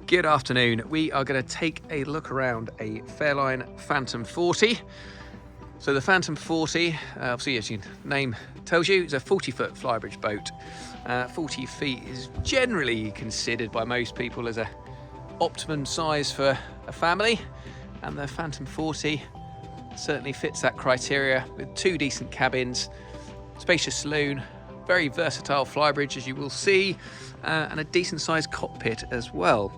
Good afternoon. We are going to take a look around a Fairline Phantom 40. So the Phantom 40, obviously as your name tells you, is a 40-foot Flybridge boat. 40 feet is generally considered by most people as a optimum size for a family, and the Phantom 40 certainly fits that criteria with two decent cabins, spacious saloon, very versatile Flybridge as you will see, and a decent sized cockpit as well.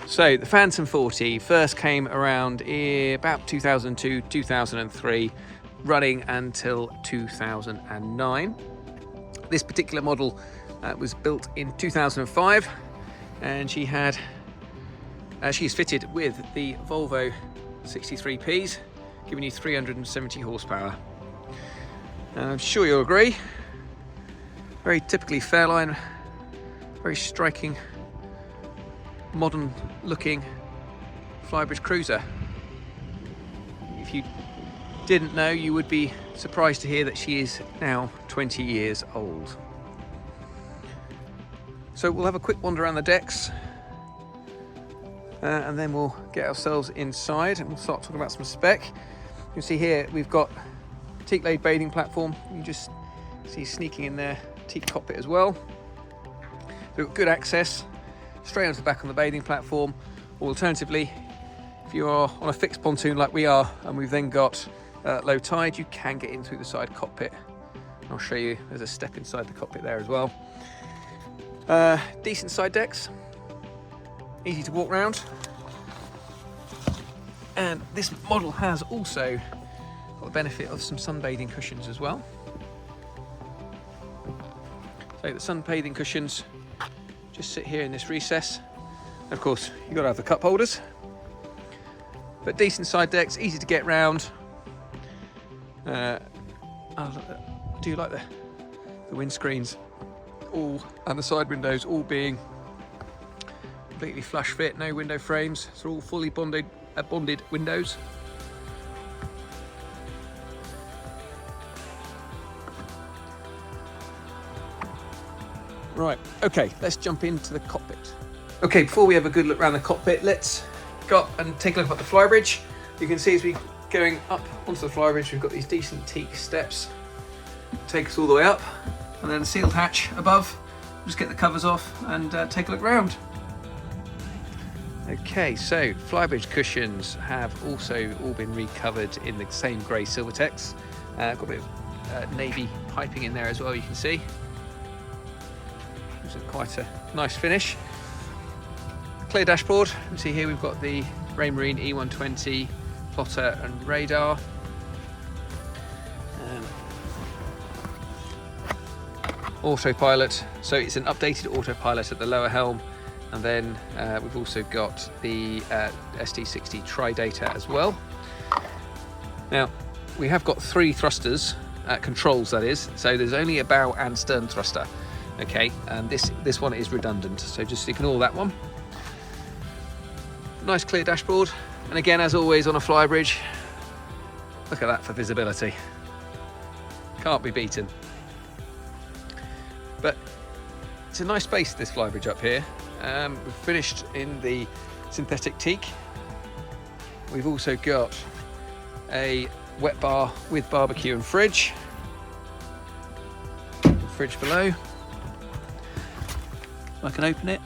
So the Phantom 40 first came around about 2002, 2003, running until 2009. This particular model was built in 2005, and she is fitted with the Volvo 63Ps, giving you 370 horsepower. And I'm sure you'll agree, very typically Fairline, very striking, modern looking Flybridge cruiser. If you didn't know, you would be surprised to hear that she is now 20 years old. So we'll have a quick wander around the decks, and then we'll get ourselves inside and we'll start talking about some spec. You can see here we've got teak laid bathing platform. You can just see sneaking in there, teak cockpit as well. So we've got good access straight onto the back on the bathing platform, or alternatively, if you are on a fixed pontoon like we are and we've then got low tide, you can get in through the side cockpit. I'll show you, there's a step inside the cockpit there as well. Decent side decks, easy to walk around, and this model has also got the benefit of some sunbathing cushions as well. So the sunbathing cushions just sit here in this recess. Of course, you've got to have the cup holders, but decent side decks, easy to get round. I do like the windscreens all, and the side windows all being completely flush fit, no window frames, so all fully bonded windows. Right, okay, let's jump into the cockpit. Okay, before we have a good look around the cockpit, let's go up and take a look at the Flybridge. You can see as we're going up onto the Flybridge, we've got these decent teak steps, take us all the way up, and then a sealed hatch above. Just get the covers off and take a look around. Okay, so Flybridge cushions have also all been recovered in the same grey Silvertex. Got a bit of navy piping in there as well, you can see. It's quite a nice finish. Clear dashboard. You can see here we've got the Raymarine E120 plotter and radar. Autopilot, so it's an updated autopilot at the lower helm, and then we've also got the ST60 tri-data as well. Now we have got three thrusters, controls that is, so there's only a bow and stern thruster. Okay, and this one is redundant, so just ignore that one. Nice clear dashboard, and again, as always on a Flybridge, look at that for visibility. Can't be beaten. But it's a nice space, this Flybridge up here. We've finished in the synthetic teak. We've also got a wet bar with barbecue and fridge. Fridge below. I can open it.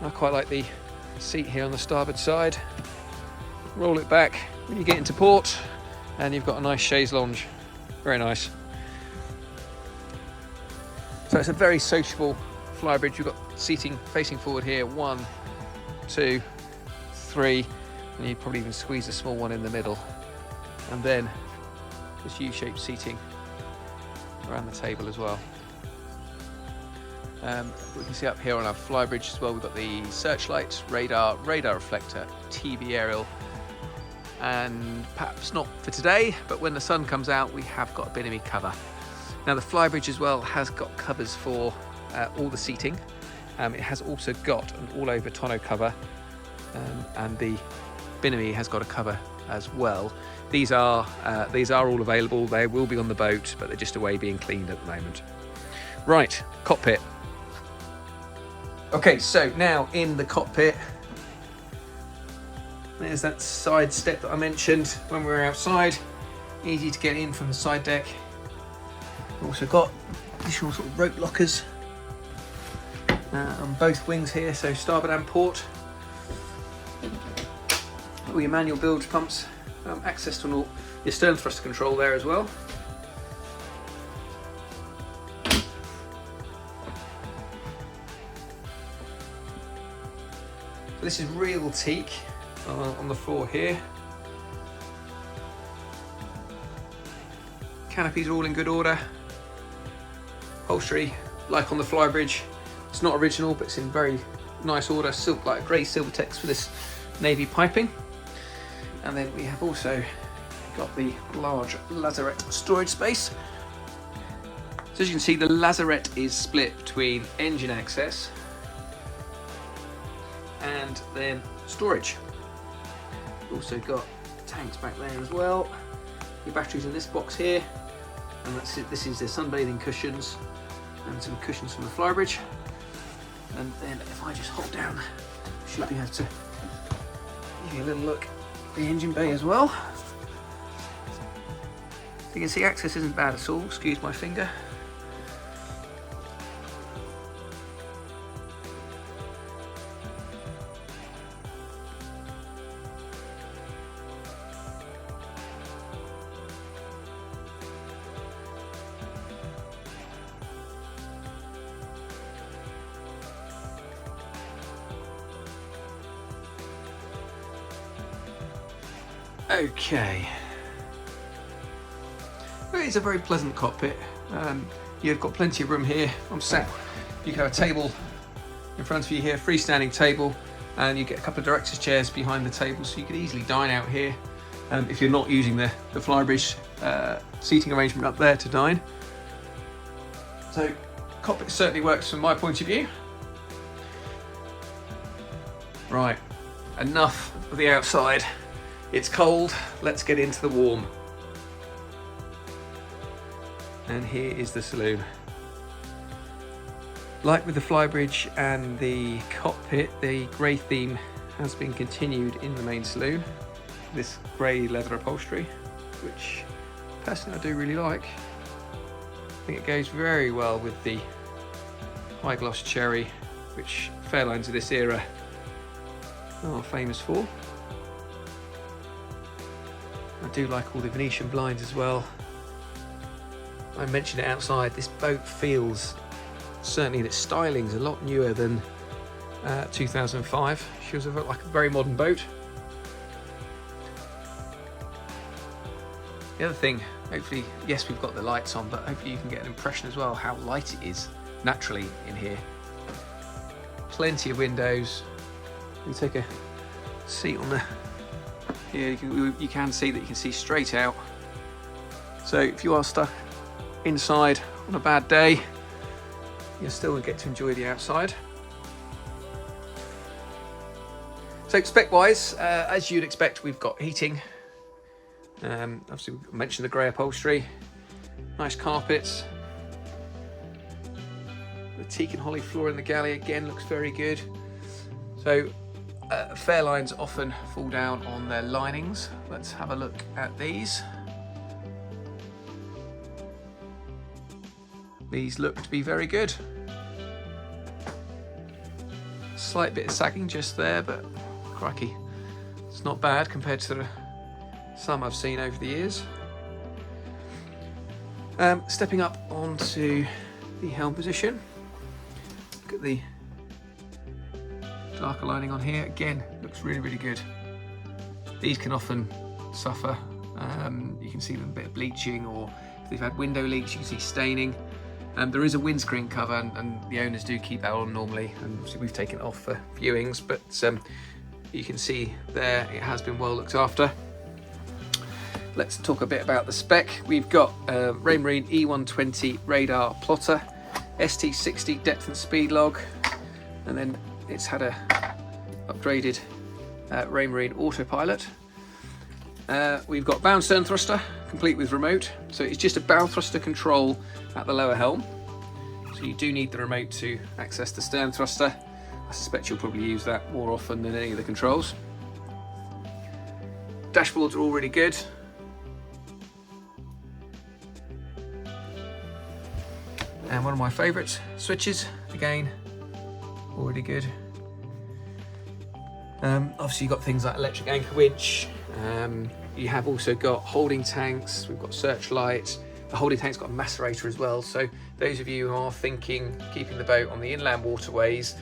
I quite like the seat here on the starboard side. Roll it back when you get into port, and you've got a nice chaise lounge. Very nice. So it's a very sociable Flybridge. You've got seating facing forward here, 1, 2, 3, and you probably even squeeze a small one in the middle. And then this U-shaped seating around the table as well. We can see up here on our Flybridge as well, we've got the searchlight, radar reflector, TV aerial, and perhaps not for today, but when the sun comes out, we have got a Binamy cover. Now the Flybridge as well has got covers for all the seating. It has also got an all-over tonneau cover, and the Binamy has got a cover as well. These are all available. They will be on the boat, but they're just away being cleaned at the moment. Right, cockpit. Okay, so now in the cockpit, there's that side step that I mentioned when we were outside. Easy to get in from the side deck. Also got additional sort of rope lockers on both wings here, so starboard and port. All your manual bilge pumps, access to your stern thruster control there as well. So this is real teak on the floor here. Canopies are all in good order. Upholstery, like on the Flybridge, it's not original, but it's in very nice order. Silk, like grey silver text for this navy piping. And then we have also got the large lazarette storage space. So as you can see, the lazarette is split between engine access and then storage. We've also got tanks back there as well. Your batteries in this box here, and that's it. This is the sunbathing cushions and some cushions from the Flybridge. And then if I just hop down, should be able to give you a little look at the engine bay as well. You can see access isn't bad at all, excuse my finger. Okay, it's a very pleasant cockpit. You've got plenty of room here. I'm sat, you can have a table in front of you here, freestanding table, and you get a couple of director's chairs behind the table, so you could easily dine out here if you're not using the Flybridge seating arrangement up there to dine. So cockpit certainly works from my point of view. Right, enough of the outside. It's cold, let's get into the warm. And here is the saloon. Like with the Flybridge and the cockpit, the grey theme has been continued in the main saloon. This grey leather upholstery, which personally I do really like. I think it goes very well with the high gloss cherry, which Fairlines of this era are famous for. I do like all the Venetian blinds as well. I mentioned it outside, this boat feels, certainly in its styling, is a lot newer than 2005. She was like a very modern boat. The other thing, hopefully, yes, we've got the lights on, but hopefully you can get an impression as well how light it is naturally in here. Plenty of windows. You take a seat on the here, you can see that you can see straight out. So if you are stuck inside on a bad day, you'll still get to enjoy the outside. So spec wise, as you'd expect, we've got heating. Obviously we mentioned the grey upholstery, nice carpets. The teak and holly floor in the galley again looks very good. So Fairlines often fall down on their linings. Let's have a look at these. These look to be very good. Slight bit of sagging just there, but crikey, it's not bad compared to some I've seen over the years. Stepping up onto the helm position. Look at the darker lining on here, again looks really, really good. These can often suffer, you can see them a bit of bleaching, or if they've had window leaks you can see staining. There is a windscreen cover, and the owners do keep that on normally, and obviously we've taken it off for viewings, but you can see there it has been well looked after. Let's talk a bit about the spec. We've got Raymarine E120 radar plotter, ST60 depth and speed log, and then it's had a upgraded Raymarine autopilot. We've got bow and stern thruster, complete with remote. So it's just a bow thruster control at the lower helm. So you do need the remote to access the stern thruster. I suspect you'll probably use that more often than any of the controls. Dashboards are all really good. And one of my favourites, switches, again, already good. Obviously you've got things like electric anchor winch. You have also got holding tanks, we've got searchlights. The holding tank's got a macerator as well, so those of you who are thinking keeping the boat on the inland waterways,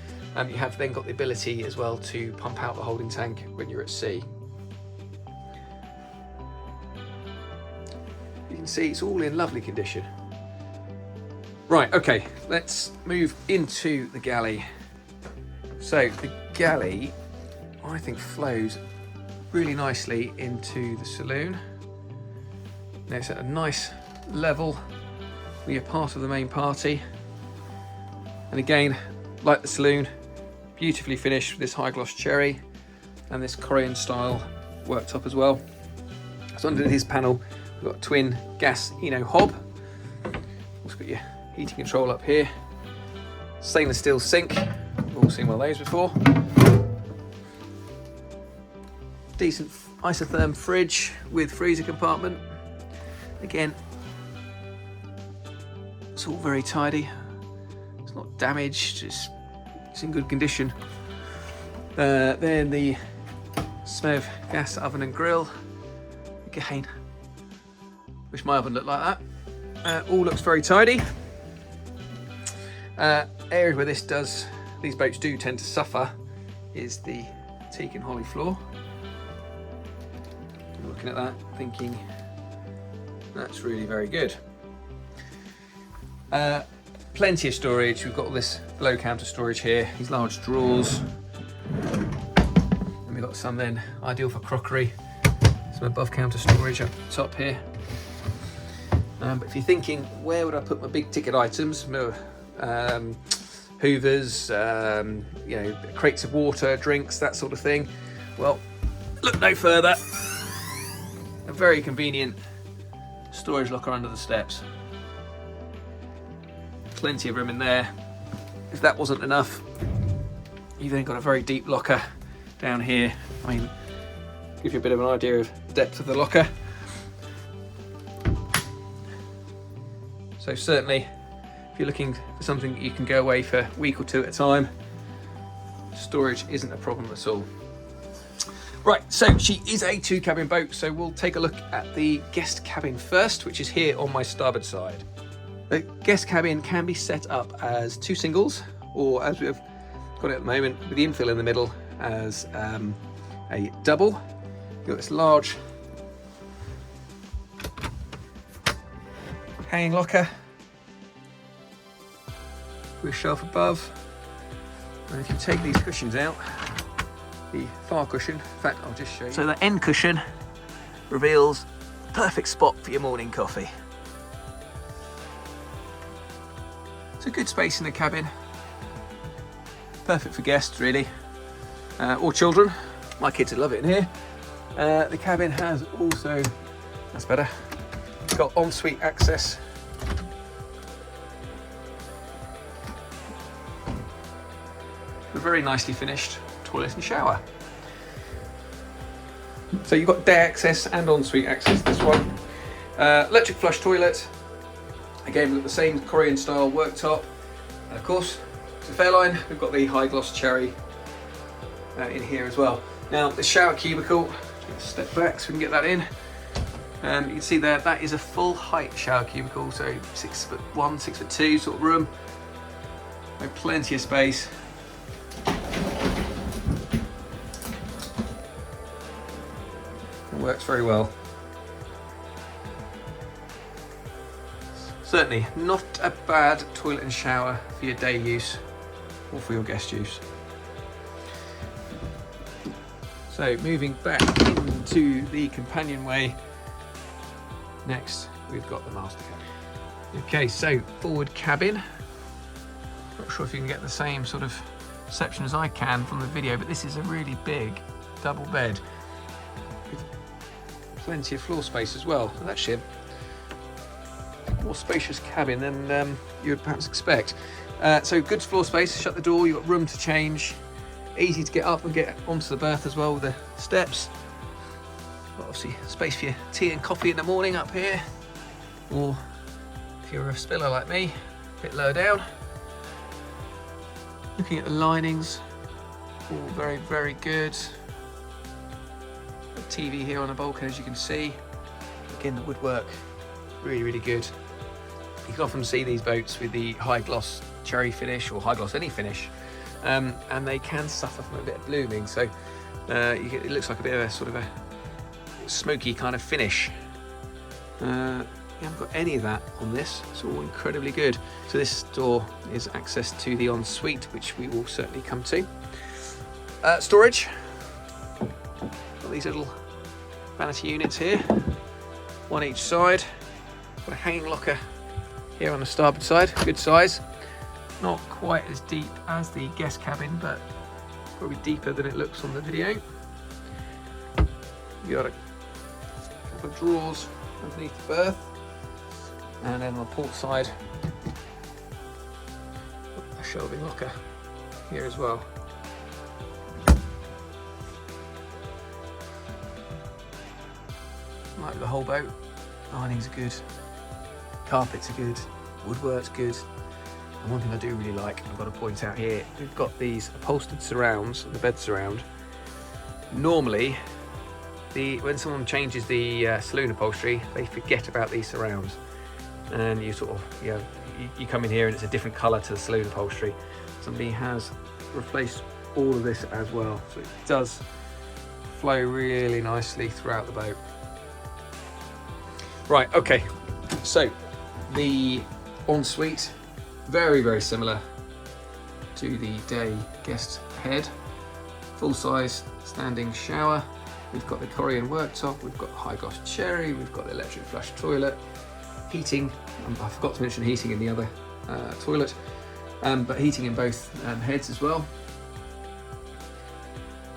you have then got the ability as well to pump out the holding tank when you're at sea. You can see it's all in lovely condition. Right, okay, let's move into the galley. So the galley, I think, flows really nicely into the saloon. Now it's at a nice level where you're part of the main party. And again, like the saloon, beautifully finished with this high gloss cherry and this Korean style worktop as well. So under this panel, we've got a twin gas Eno hob. Also got your heating control up here. Stainless steel sink, we've all seen one of those before. Decent isotherm fridge with freezer compartment. Again, it's all very tidy. It's not damaged, it's in good condition. Then the Smev gas oven and grill. Again, wish my oven looked like that. All looks very tidy. Area where these boats do tend to suffer is the teak and holly floor. I'm looking at that, thinking that's really very good. Plenty of storage. We've got all this below counter storage here, these large drawers. And we've got some then ideal for crockery, some above counter storage up top here. But if you're thinking, where would I put my big ticket items? Hoovers, you know, crates of water, drinks, that sort of thing. Well, look no further. A very convenient storage locker under the steps. Plenty of room in there. If that wasn't enough, you've then got a very deep locker down here. I mean, give you a bit of an idea of the depth of the locker. So certainly, if you're looking for something that you can go away for a week or two at a time, storage isn't a problem at all. Right, so she is a 2-cabin boat, so we'll take a look at the guest cabin first, which is here on my starboard side. The guest cabin can be set up as 2 singles, or as we've got it at the moment, with the infill in the middle, as a double. You've got this large hanging locker with a shelf above. And if you take these cushions out, the far cushion, in fact I'll just show you. So the end cushion reveals the perfect spot for your morning coffee. It's a good space in the cabin. Perfect for guests really, or children. My kids would love it in here. The cabin has also, that's better, got ensuite access. A very nicely finished toilet and shower. So you've got day access and ensuite access, this one. Electric flush toilet. Again, we've got the same Korean style worktop. And of course, it's a Fairline. We've got the high gloss cherry in here as well. Now, the shower cubicle, step back so we can get that in. You can see there, that is a full height shower cubicle, so 6'1", 6'2" sort of room. So plenty of space. It works very well. Certainly not a bad toilet and shower for your day use or for your guest use. So moving back into the companionway, next we've got the master cabin. Okay, so forward cabin. Not sure if you can get the same sort of reception as I can from the video, but this is a really big double bed with plenty of floor space as well. It's actually a more spacious cabin than you would perhaps expect. So good floor space, shut the door, you've got room to change, easy to get up and get onto the berth as well with the steps. Obviously space for your tea and coffee in the morning up here, or if you're a spiller like me, a bit lower down. Looking at the linings, all very, very good. The TV here on the bulkhead, as you can see. Again, the woodwork, really, really good. You can often see these boats with the high gloss cherry finish or high gloss any finish, and they can suffer from a bit of blooming. So it looks like a bit of a sort of a smoky kind of finish. You haven't got any of that on this. It's all incredibly good. So this door is access to the ensuite, which we will certainly come to. Storage. Got these little vanity units here, one each side. Got a hanging locker here on the starboard side, good size. Not quite as deep as the guest cabin, but probably deeper than it looks on the video. You got a couple of drawers underneath the berth, and then on the port side, a shelving locker here as well. Like the whole boat, linings are good, carpets are good, woodwork's good, and one thing I do really like, I've got to point out here, we've got these upholstered surrounds, the bed surround. Normally, when someone changes the saloon upholstery, they forget about these surrounds, and you sort of, you come in here and it's a different colour to the saloon upholstery. Somebody has replaced all of this as well, so it does flow really nicely throughout the boat. Right, okay, so the ensuite, very, very similar to the day guest head. Full-size standing shower. We've got the Korean worktop, we've got high gloss cherry, we've got the electric flush toilet, heating. I forgot to mention heating in the other toilet, but heating in both heads as well.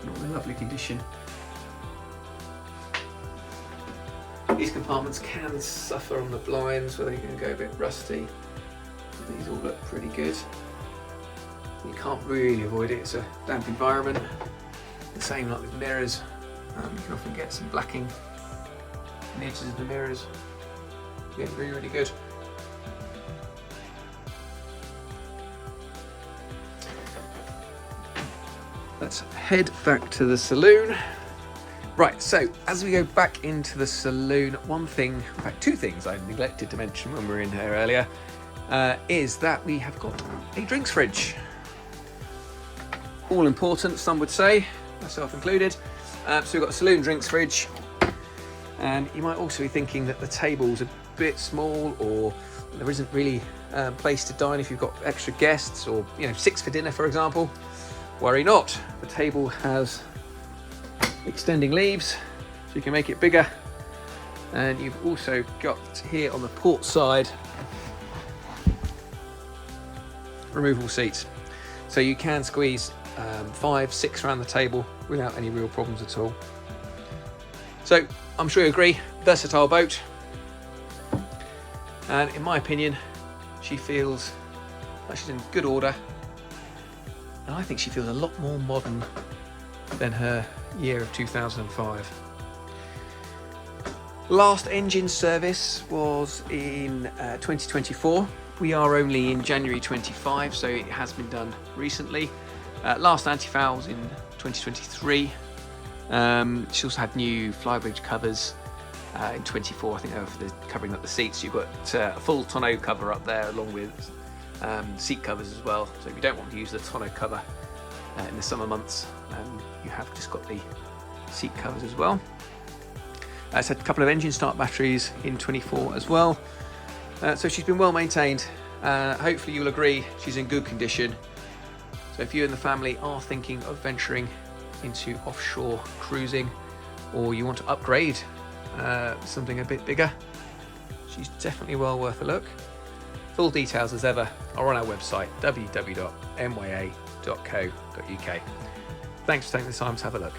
And all in lovely condition. These compartments can suffer on the blinds where they can go a bit rusty. These all look pretty good. You can't really avoid it, it's a damp environment. The same like with mirrors. You can often get some blacking in the edges of the mirrors. Again, really, really good. Let's head back to the saloon. Right, so as we go back into the saloon, one thing, in fact two things I neglected to mention when we were in here earlier, is that we have got a drinks fridge. All important, some would say, myself included. So we've got a saloon drinks fridge, and you might also be thinking that the table's a bit small, or there isn't really place to dine if you've got extra guests, or 6 for dinner, for example. Worry not, the table has extending leaves, so you can make it bigger, and you've also got here on the port side removable seats, so you can squeeze 5, 6 around the table without any real problems at all. So I'm sure you agree, versatile boat, and in my opinion she feels like she's in good order, and I think she feels a lot more modern than her year of 2005. Last engine service was in 2024. We are only in January 25, so it has been done recently. Last anti-foul was in 2023. She also had new Flybridge covers in 24. I think they were for covering up the seats. You've got a full tonneau cover up there, along with seat covers as well. So if you don't want to use the tonneau cover in the summer months, you have just got the seat covers as well. It's had a couple of engine start batteries in 24 as well. So she's been well maintained. Hopefully you'll agree she's in good condition. So if you and the family are thinking of venturing into offshore cruising, or you want to upgrade something a bit bigger, she's definitely well worth a look. Full details as ever are on our website, www.mya.co.uk. Thanks for taking the time to have a look.